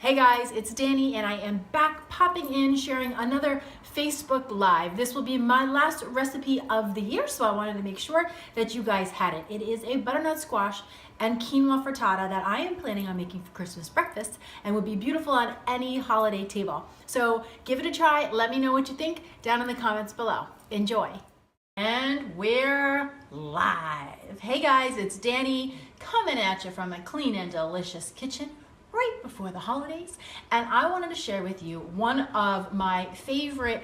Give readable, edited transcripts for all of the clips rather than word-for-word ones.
Hey guys, it's Danny and I am back popping in sharing another Facebook Live. This will be my last recipe of the year, so I wanted to make sure that you guys had it. It is a butternut squash and quinoa frittata that I am planning on making for Christmas breakfast and would be beautiful on any holiday table. So give it a try. Let me know what you think down in the comments below. Enjoy. And we're live. Hey guys, it's Danny coming at you from a clean and delicious kitchen right before the holidays, and I wanted to share with you one of my favorite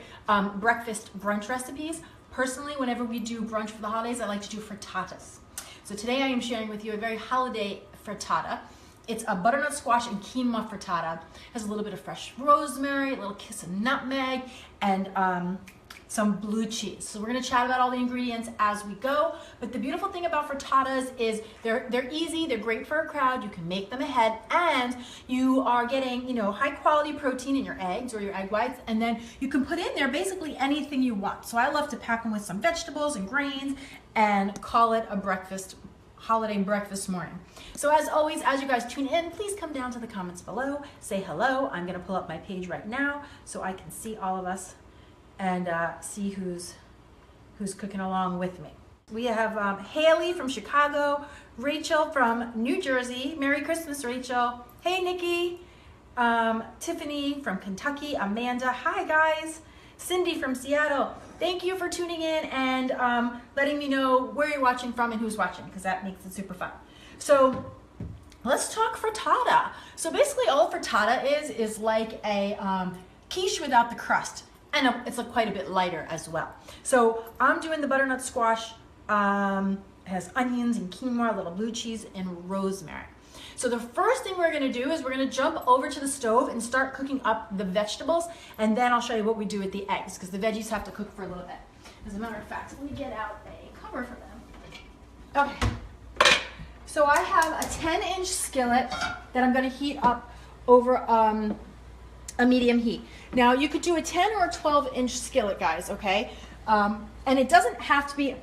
breakfast brunch recipes. Personally, whenever we do brunch for the holidays, I like to do frittatas. So today I am sharing with you a very holiday frittata. It's a butternut squash and quinoa frittata. It has a little bit of fresh rosemary, a little kiss of nutmeg, and some blue cheese. So we're gonna chat about all the ingredients as we go. But the beautiful thing about frittatas is they're easy, they're great for a crowd, you can make them ahead, and you are getting, high quality protein in your eggs or your egg whites, and then you can put in there basically anything you want. So I love to pack them with some vegetables and grains and call it a holiday breakfast morning. So as always, as you guys tune in, please come down to the comments below, say hello. I'm gonna pull up my page right now so I can see all of us and see who's cooking along with me. We have Haley from Chicago, Rachel from New Jersey. Merry Christmas, Rachel. Hey, Nikki. Tiffany from Kentucky. Amanda. Hi, guys. Cindy from Seattle. Thank you for tuning in and letting me know where you're watching from and who's watching, because that makes it super fun. So let's talk frittata. So basically all frittata is like a quiche without the crust. And it's quite a bit lighter as well. So I'm doing the butternut squash. It has onions and quinoa, a little blue cheese, and rosemary. So the first thing we're gonna do is we're gonna jump over to the stove and start cooking up the vegetables, and then I'll show you what we do with the eggs, because the veggies have to cook for a little bit. As a matter of fact, let me get out a cover for them. Okay. So I have a 10-inch skillet that I'm gonna heat up over a medium heat. Now you could do a 10 or a 12-inch skillet, guys, okay? And it doesn't have to be,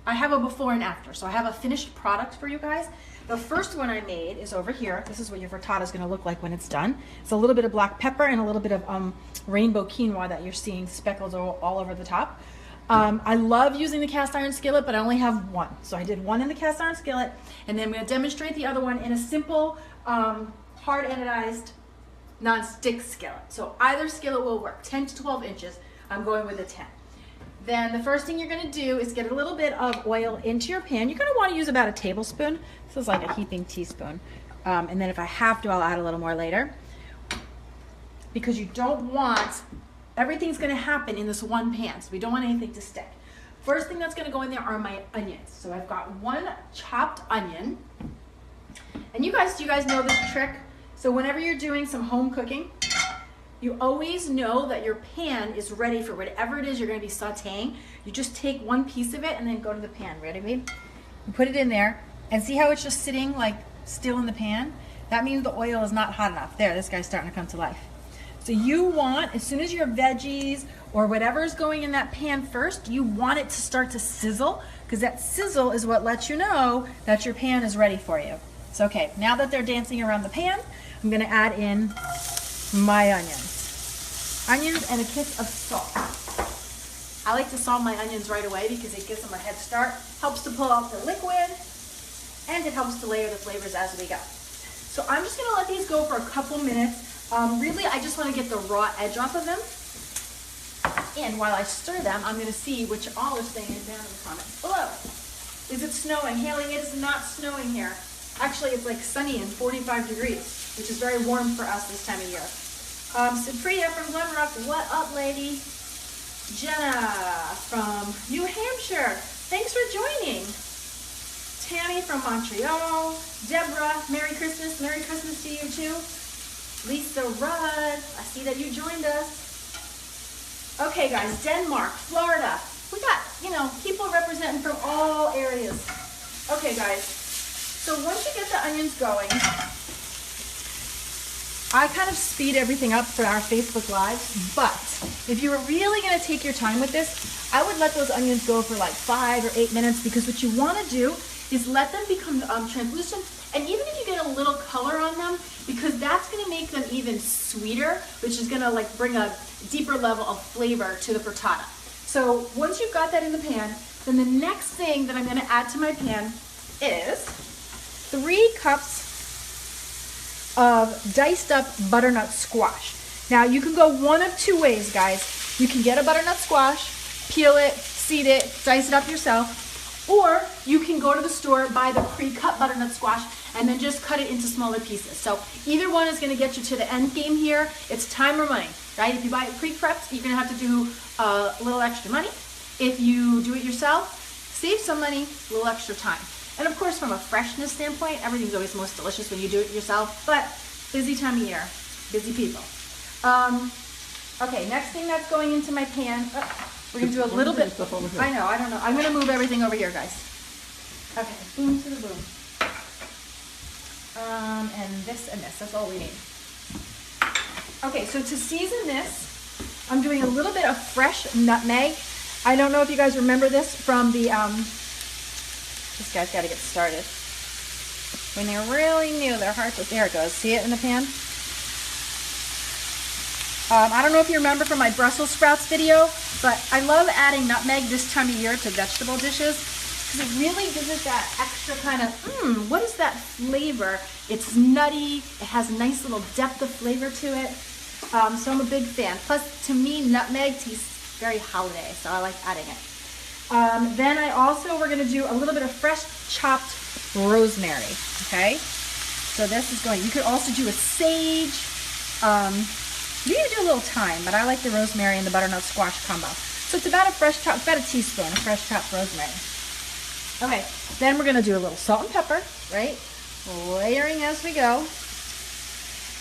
I have a before and after, so I have a finished product for you guys. The first one I made is over here. This is what your frittata is gonna look like when it's done. It's a little bit of black pepper and a little bit of rainbow quinoa that you're seeing speckled all over the top. I love using the cast iron skillet, but I only have one. So I did one in the cast iron skillet, and then I'm gonna demonstrate the other one in a simple, hard anodized non-stick skillet. So either skillet will work, 10 to 12 inches. I'm going with a 10. Then the first thing you're gonna do is get a little bit of oil into your pan. You're gonna wanna use about a tablespoon. This is like a heaping teaspoon. And then if I have to, I'll add a little more later. Because you don't want, everything's gonna happen in this one pan, so we don't want anything to stick. First thing that's gonna go in there are my onions. So I've got one chopped onion. And you guys know this trick? So whenever you're doing some home cooking, you always know that your pan is ready for whatever it is you're gonna be sauteing. You just take one piece of it and then go to the pan. Ready, babe? You put it in there and see how it's just sitting like still in the pan? That means the oil is not hot enough. There, this guy's starting to come to life. So you want, as soon as your veggies or whatever is going in that pan first, you want it to start to sizzle, because that sizzle is what lets you know that your pan is ready for you. So okay, now that they're dancing around the pan, I'm gonna add in my onions. Onions and a kiss of salt. I like to salt my onions right away because it gives them a head start, helps to pull out the liquid, and it helps to layer the flavors as we go. So I'm just gonna let these go for a couple minutes. Really, I just wanna get the raw edge off of them. And while I stir them, I'm gonna see what you all are saying down in the comments below. Is it snowing? Haley, it is not snowing here. Actually, it's like sunny and 45 degrees, which is very warm for us this time of year. Supriya from Glenrock, what up, lady? Jenna from New Hampshire, thanks for joining. Tammy from Montreal. Deborah, Merry Christmas to you too. Lisa Rudd, I see that you joined us. Okay guys, Denmark, Florida. We got, people representing from all areas. Okay guys. So once you get the onions going, I kind of speed everything up for our Facebook Live, but if you were really gonna take your time with this, I would let those onions go for like 5 or 8 minutes, because what you wanna do is let them become translucent And even if you get a little color on them, because that's gonna make them even sweeter, which is gonna like bring a deeper level of flavor to the frittata. So once you've got that in the pan, then the next thing that I'm gonna add to my pan is 3 cups of diced up butternut squash. Now you can go one of 2 ways, guys. You can get a butternut squash, peel it, seed it, dice it up yourself, or you can go to the store, buy the pre-cut butternut squash, and then just cut it into smaller pieces. So either one is gonna get you to the end game here. It's time or money, right? If you buy it pre-prepped, you're gonna have to do a little extra money. If you do it yourself, save some money, a little extra time. And of course, from a freshness standpoint, everything's always most delicious when you do it yourself, but busy time of year, busy people. Okay, next thing that's going into my pan, we're gonna do a little bit, I don't know. I'm gonna move everything over here, guys. Okay, boom to the boom. And this, that's all we need. Okay, so to season this, I'm doing a little bit of fresh nutmeg. I don't know if you guys remember this from the, this guy's gotta get started. When they're really new, their hearts, there it goes. See it in the pan? I don't know if you remember from my Brussels sprouts video, but I love adding nutmeg this time of year to vegetable dishes because it really gives it that extra kind of, what is that flavor? It's nutty, it has a nice little depth of flavor to it. So I'm a big fan. Plus, to me, nutmeg tastes very holiday, so I like adding it. Then we're gonna do a little bit of fresh chopped rosemary, okay? So this is going, you could also do a sage, you can do a little thyme, but I like the rosemary and the butternut squash combo. So it's about about a teaspoon of fresh chopped rosemary. Okay, then we're gonna do a little salt and pepper, right? Layering as we go.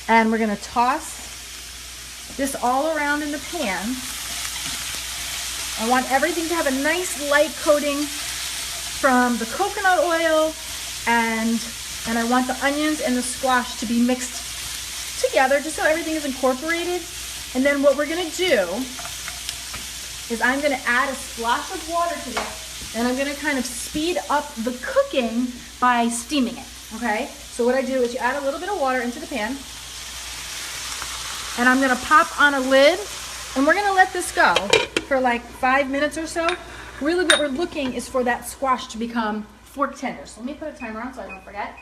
And we're gonna toss this all around in the pan. I want everything to have a nice light coating from the coconut oil, and I want the onions and the squash to be mixed together just so everything is incorporated. And then what we're gonna do is I'm gonna add a splash of water to this, and I'm gonna kind of speed up the cooking by steaming it, okay? So what I do is you add a little bit of water into the pan, and I'm gonna pop on a lid, and we're gonna let this go for like 5 minutes or so. Really what we're looking is for that squash to become fork tender. So let me put a timer on so I don't forget.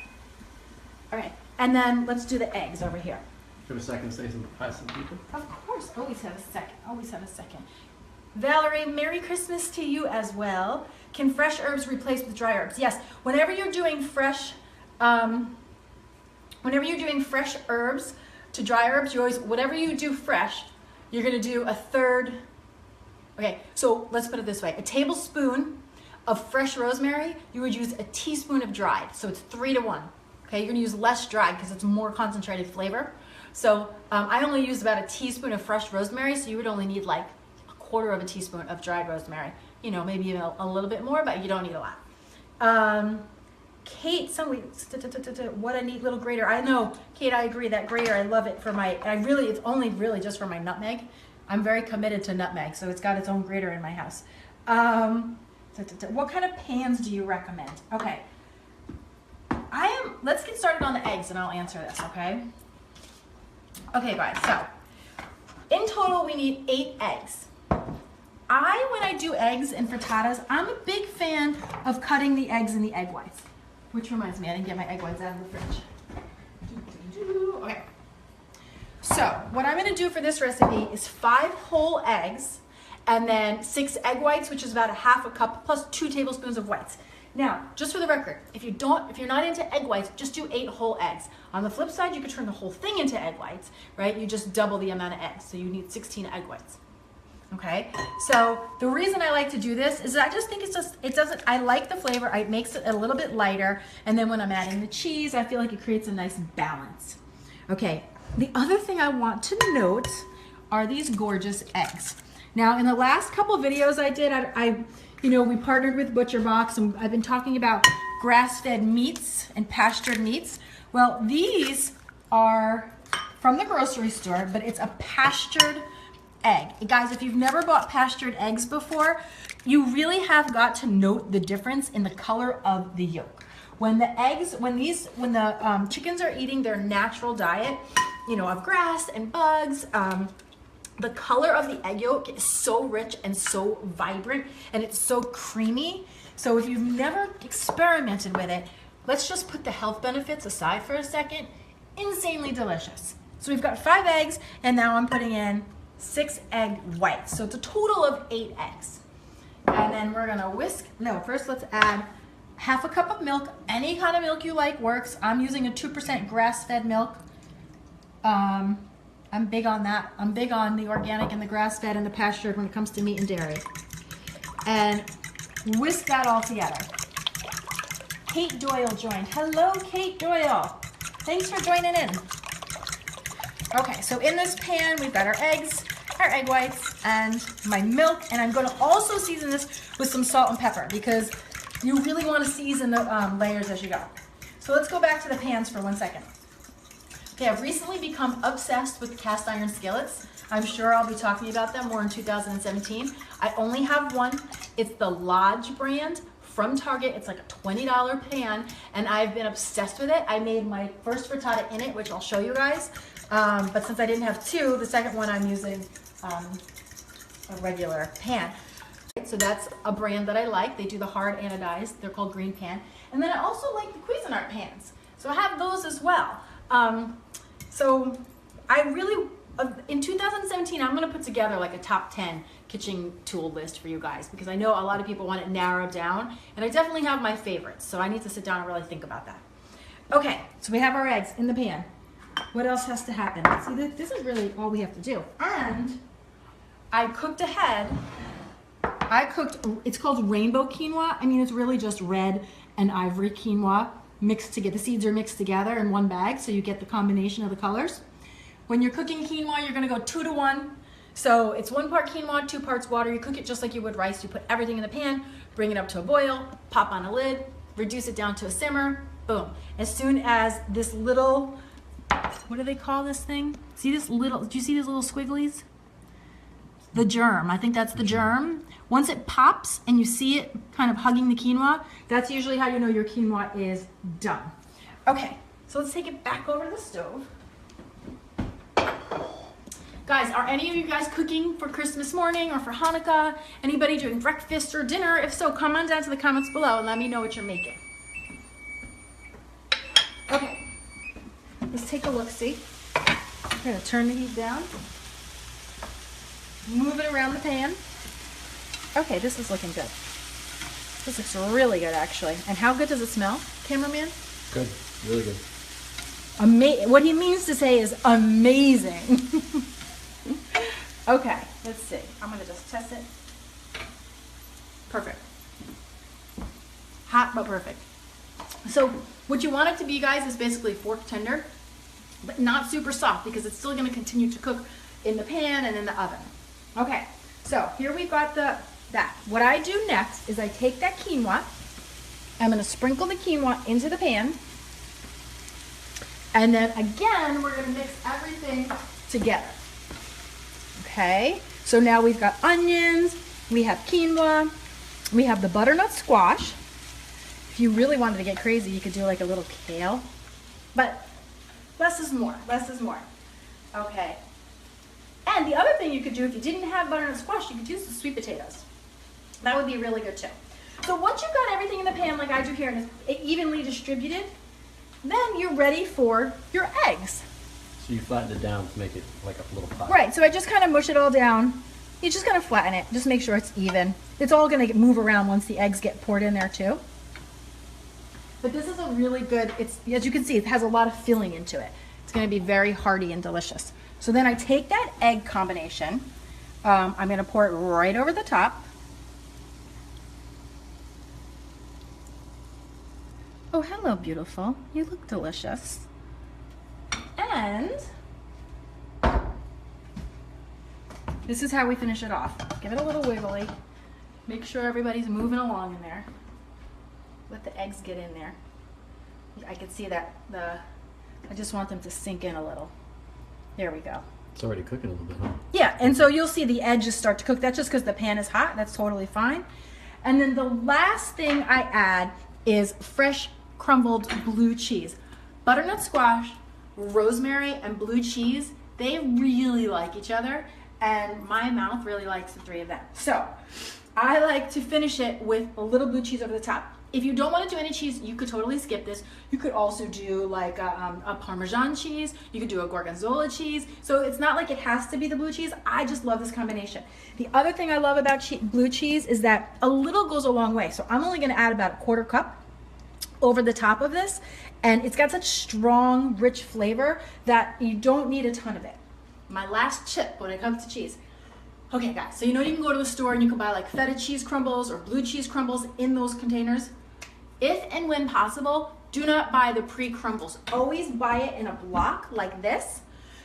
Okay, and then let's do the eggs over here. Do you have a second to say some hi to some people? Of course, always have a second, always have a second. Valerie, Merry Christmas to you as well. Can fresh herbs replace with dry herbs? Yes, whenever you're doing fresh herbs to dry herbs, you always, whatever you do fresh, you're gonna do a third. Okay, so let's put it this way. A tablespoon of fresh rosemary, you would use a teaspoon of dried. So it's 3 to 1. Okay, you're gonna use less dried because it's more concentrated flavor. So I only used about a teaspoon of fresh rosemary, so you would only need like a quarter of a teaspoon of dried rosemary. You know, maybe even a little bit more, but you don't need a lot. Kate, what a neat little grater. I know, Kate, I agree, that grater, I love it for my, it's only really just for my nutmeg. I'm very committed to nutmeg, so it's got its own grater in my house. What kind of pans do you recommend? Okay, let's get started on the eggs and I'll answer this, okay? Okay guys, so in total we need 8 eggs. When I do eggs and frittatas, I'm a big fan of cutting the eggs in the egg whites. Which reminds me, I didn't get my egg whites out of the fridge. Okay. So what I'm gonna do for this recipe is 5 whole eggs and then 6 egg whites, which is about a half a cup plus 2 tablespoons of whites. Now, just for the record, if you're not into egg whites, just do 8 whole eggs. On the flip side, you could turn the whole thing into egg whites, right? You just double the amount of eggs, so you need 16 egg whites. Okay, so the reason I like to do this is I just think I like the flavor, it makes it a little bit lighter, and then when I'm adding the cheese, I feel like it creates a nice balance. Okay, the other thing I want to note are these gorgeous eggs. Now, in the last couple videos I did, we partnered with ButcherBox, and I've been talking about grass-fed meats and pastured meats. Well, these are from the grocery store, but it's a pastured egg. Guys, if you've never bought pastured eggs before, you really have got to note the difference in the color of the yolk. when the chickens are eating their natural diet, you know, of grass and bugs, the color of the egg yolk is so rich and so vibrant, and it's so creamy. So if you've never experimented with it, let's just put the health benefits aside for a second. Insanely delicious. So we've got 5 eggs, and now I'm putting in 6 egg whites. So it's a total of 8 eggs. And then we're gonna first let's add half a cup of milk. Any kind of milk you like works. I'm using a 2% grass-fed milk. I'm big on that. I'm big on the organic and the grass-fed and the pastured when it comes to meat and dairy. And whisk that all together. Kate Doyle joined. Hello, Kate Doyle. Thanks for joining in. Okay, so in this pan, we've got our eggs, our egg whites, and my milk. And I'm gonna also season this with some salt and pepper because you really wanna season the layers as you go. So let's go back to the pans for 1 second. Okay, I've recently become obsessed with cast iron skillets. I'm sure I'll be talking about them more in 2017. I only have one. It's the Lodge brand from Target. It's like a $20 pan, and I've been obsessed with it. I made my first frittata in it, which I'll show you guys. But since I didn't have 2, the second one I'm using a regular pan. So that's a brand that I like. They do the hard anodized. They're called Green Pan. And then I also like the Cuisinart pans. So I have those as well. So I really, in 2017, I'm gonna put together like a top 10 kitchen tool list for you guys because I know a lot of people want it narrowed down, and I definitely have my favorites. So I need to sit down and really think about that. Okay, so we have our eggs in the pan. What else has to happen? See, this is really all we have to do. And I cooked ahead. It's called rainbow quinoa. I mean, it's really just red and ivory quinoa mixed together. The seeds are mixed together in one bag, so you get the combination of the colors. When you're cooking quinoa, you're gonna go 2 to 1. So it's 1 part quinoa, 2 parts water. You cook it just like you would rice. You put everything in the pan, bring it up to a boil, pop on a lid, reduce it down to a simmer, boom. As soon as this little, what do they call this thing? See this little, do you see these little squigglies? The germ, I think that's the germ. Once it pops and you see it kind of hugging the quinoa, that's usually how you know your quinoa is done. Okay, so let's take it back over to the stove. Guys, are any of you guys cooking for Christmas morning or for Hanukkah? Anybody doing breakfast or dinner? If so, come on down to the comments below and let me know what you're making. Okay, let's take a look-see. I'm gonna turn the heat down. Move it around the pan. Okay, this is looking good. This looks really good, actually. And how good does it smell, cameraman? Good, really good. What he means to say is amazing. Okay, let's see. I'm gonna just test it. Perfect. Hot, but perfect. So what you want it to be, guys, is basically fork tender, but not super soft because it's still gonna continue to cook in the pan and in the oven. Okay, so here we've got that. What I do next is I take that quinoa, I'm gonna sprinkle the quinoa into the pan, and then again, we're gonna mix everything together. Okay, so now we've got onions, we have quinoa, we have the butternut squash. If you really wanted to get crazy, you could do like a little kale, but less is more, less is more. Okay. And the other thing you could do if you didn't have butternut squash, you could use the sweet potatoes. That would be really good too. So once you've got everything in the pan like I do here and it's evenly distributed, then you're ready for your eggs. So you flatten it down to make it like a little pie. Right, so I just kind of mush it all down. You just kind of flatten it, just make sure it's even. It's all gonna move around once the eggs get poured in there too. But this is a really good, as you can see, it has a lot of filling into it. It's gonna be very hearty and delicious. So then I take that egg combination, I'm gonna pour it right over the top. Oh, hello, beautiful. You look delicious. And this is how we finish it off. Give it a little wiggly. Make sure everybody's moving along in there. Let the eggs get in there. I can see that I just want them to sink in a little. There we go. It's already cooking a little bit, huh? Yeah, and so you'll see the edges start to cook. That's just because the pan is hot. That's totally fine. And then the last thing I add is fresh crumbled blue cheese. Butternut squash, rosemary, and blue cheese, they really like each other, and my mouth really likes the three of them. So I like to finish it with a little blue cheese over the top. If you don't want to do any cheese, you could totally skip this. You could also do like a Parmesan cheese. You could do a Gorgonzola cheese. So it's not like it has to be the blue cheese. I just love this combination. The other thing I love about blue cheese is that a little goes a long way. So I'm only going to add about a quarter cup over the top of this. And it's got such strong, rich flavor that you don't need a ton of it. My last tip when it comes to cheese. Okay guys, so you know you can go to the store and you can buy like feta cheese crumbles or blue cheese crumbles in those containers. If and when possible, do not buy the pre-crumbles. Always buy it in a block like this,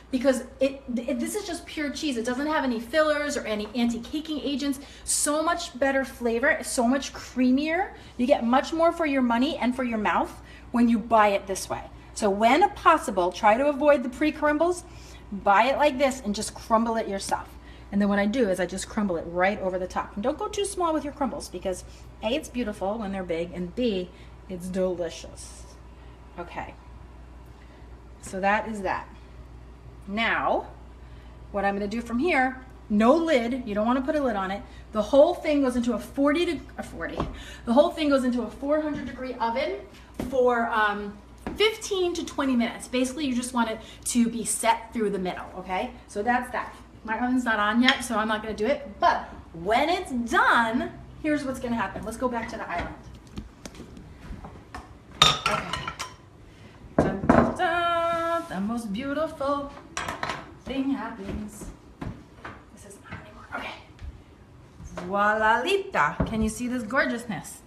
because this is just pure cheese. It doesn't have any fillers or any anti-caking agents. So much better flavor, so much creamier. You get much more for your money and for your mouth when you buy it this way. So when possible, try to avoid the pre-crumbles. Buy it like this and just crumble it yourself. And then what I do is I just crumble it right over the top. And don't go too small with your crumbles, because A, it's beautiful when they're big, and B, it's delicious. Okay, so that is that. Now, what I'm gonna do from here, no lid, you don't wanna put a lid on it. The whole thing goes into a 400 degree oven for 15 to 20 minutes. Basically, you just want it to be set through the middle, okay? So that's that. My oven's not on yet, so I'm not gonna do it. But when it's done, here's what's gonna happen. Let's go back to the island. Okay. Dun, dun, dun. The most beautiful thing happens. This isn't hot anymore. Okay. Voila-lita. Can you see this gorgeousness?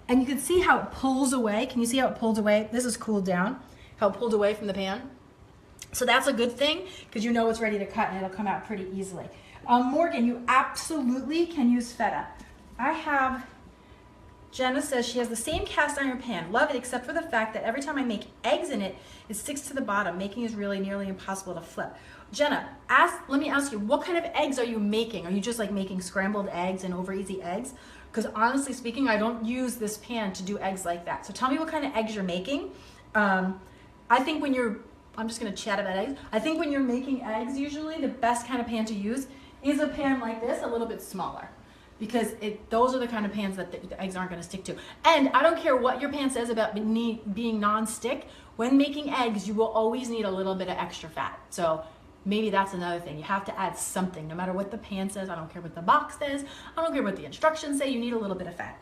And you can see how it pulls away. Can you see how it pulls away? This is cooled down. How it pulled away from the pan. So that's a good thing, because you know it's ready to cut and it'll come out pretty easily. Morgan, you absolutely can use feta. Jenna says she has the same cast iron pan. Love it, except for the fact that every time I make eggs in it, it sticks to the bottom, making it really nearly impossible to flip. Jenna, let me ask you, what kind of eggs are you making? Are you just like making scrambled eggs and over easy eggs? Because honestly speaking, I don't use this pan to do eggs like that. So tell me what kind of eggs you're making. I think when you're, I'm just gonna chat about eggs. I think when you're making eggs, usually the best kind of pan to use is a pan like this, a little bit smaller. Because those are the kind of pans that the eggs aren't gonna stick to. And I don't care what your pan says about being non-stick, when making eggs, you will always need a little bit of extra fat. So maybe that's another thing. You have to add something, no matter what the pan says. I don't care what the box says. I don't care what the instructions say. You need a little bit of fat.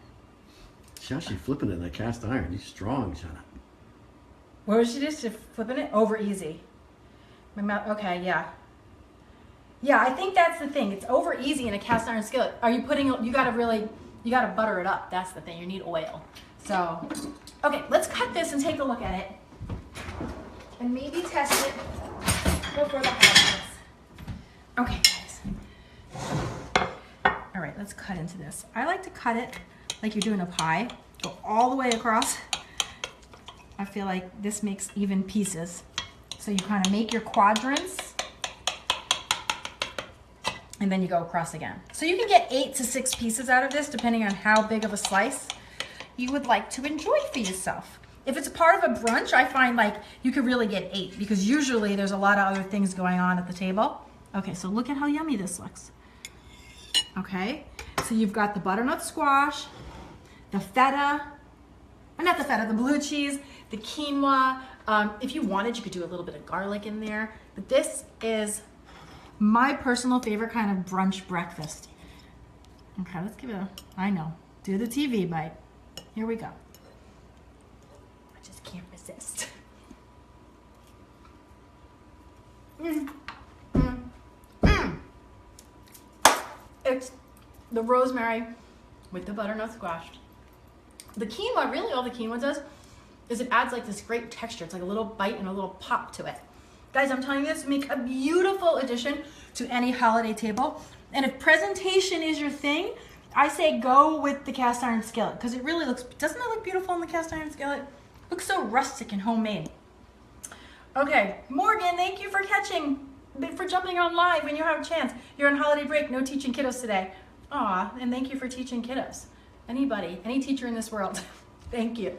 She's actually flipping it in the cast iron. He's strong, Jenna. What was she just flipping it? Over easy. My mouth, okay, yeah. Yeah, I think that's the thing. It's over easy in a cast iron skillet. Are you putting, you gotta butter it up. That's the thing, you need oil. So, okay, let's cut this and take a look at it. And maybe test it before the holidays. Okay, guys. All right, let's cut into this. I like to cut it like you're doing a pie. Go all the way across. I feel like this makes even pieces. So you kind of make your quadrants, and then you go across again. So you can get 8 to 6 pieces out of this, depending on how big of a slice you would like to enjoy for yourself. If it's a part of a brunch, I find like you could really get 8, because usually there's a lot of other things going on at the table. Okay, so look at how yummy this looks. Okay, so you've got the butternut squash, the feta, not the feta, the blue cheese, the quinoa. If you wanted, you could do a little bit of garlic in there. But this is my personal favorite kind of brunch breakfast. Okay, let's give it a, I know, do the TV bite. Here we go. I just can't resist. It's the rosemary with the butternut squash. The quinoa, really all the quinoa does is it adds like this great texture. It's like a little bite and a little pop to it. Guys, I'm telling you, this make a beautiful addition to any holiday table. And if presentation is your thing, I say go with the cast iron skillet, because it really looks, doesn't it look beautiful in the cast iron skillet? It looks so rustic and homemade. Okay, Morgan, thank you for jumping on live when you have a chance. You're on holiday break, no teaching kiddos today. Aw, and thank you for teaching kiddos. Anybody, any teacher in this world, thank you.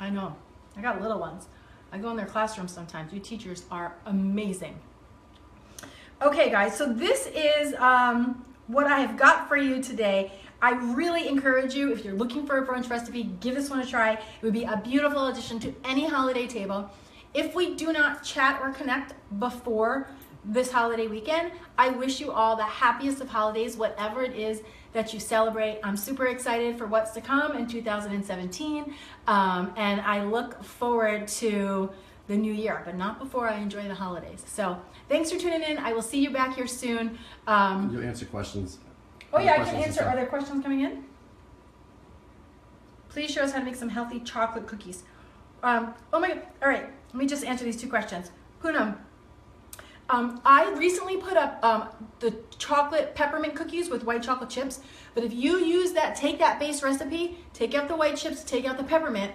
I know. I got little ones. I go in their classrooms sometimes. You teachers are amazing. Okay, guys, so this is what I have got for you today. I really encourage you, if you're looking for a brunch recipe, give this one a try. It would be a beautiful addition to any holiday table. If we do not chat or connect before this holiday weekend, I wish you all the happiest of holidays, whatever it is that you celebrate. I'm super excited for what's to come in 2017, and I look forward to the new year, but not before I enjoy the holidays. So thanks for tuning in. I will see you back here soon. You'll answer questions. Oh yeah, I can answer. Are there questions coming in? Please show us how to make some healthy chocolate cookies. Oh my God. All right, let me just answer these two questions. Poonam, I recently put up the chocolate peppermint cookies with white chocolate chips, but if you use that, take that base recipe, take out the white chips, take out the peppermint,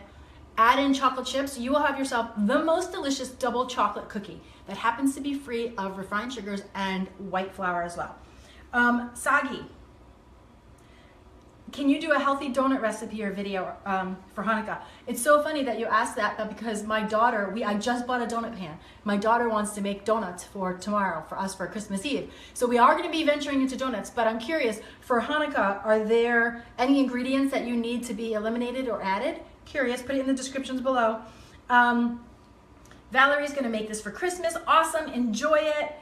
add in chocolate chips, you will have yourself the most delicious double chocolate cookie that happens to be free of refined sugars and white flour as well. Sagi, can you do a healthy donut recipe or video for Hanukkah? It's so funny that you asked that because my daughter, I just bought a donut pan. My daughter wants to make donuts for tomorrow for us for Christmas Eve. So we are going to be venturing into donuts, but I'm curious, for Hanukkah, are there any ingredients that you need to be eliminated or added? Curious, put it in the descriptions below. Valerie's going to make this for Christmas. Awesome, enjoy it.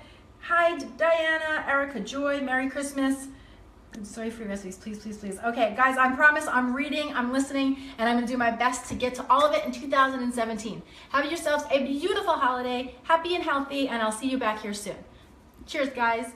Hi, Diana, Erica, Joy, Merry Christmas. Sorry for your recipes, please, please, please. Okay, guys, I promise I'm reading, I'm listening, and I'm gonna do my best to get to all of it in 2017. Have yourselves a beautiful holiday, happy and healthy, and I'll see you back here soon. Cheers, guys.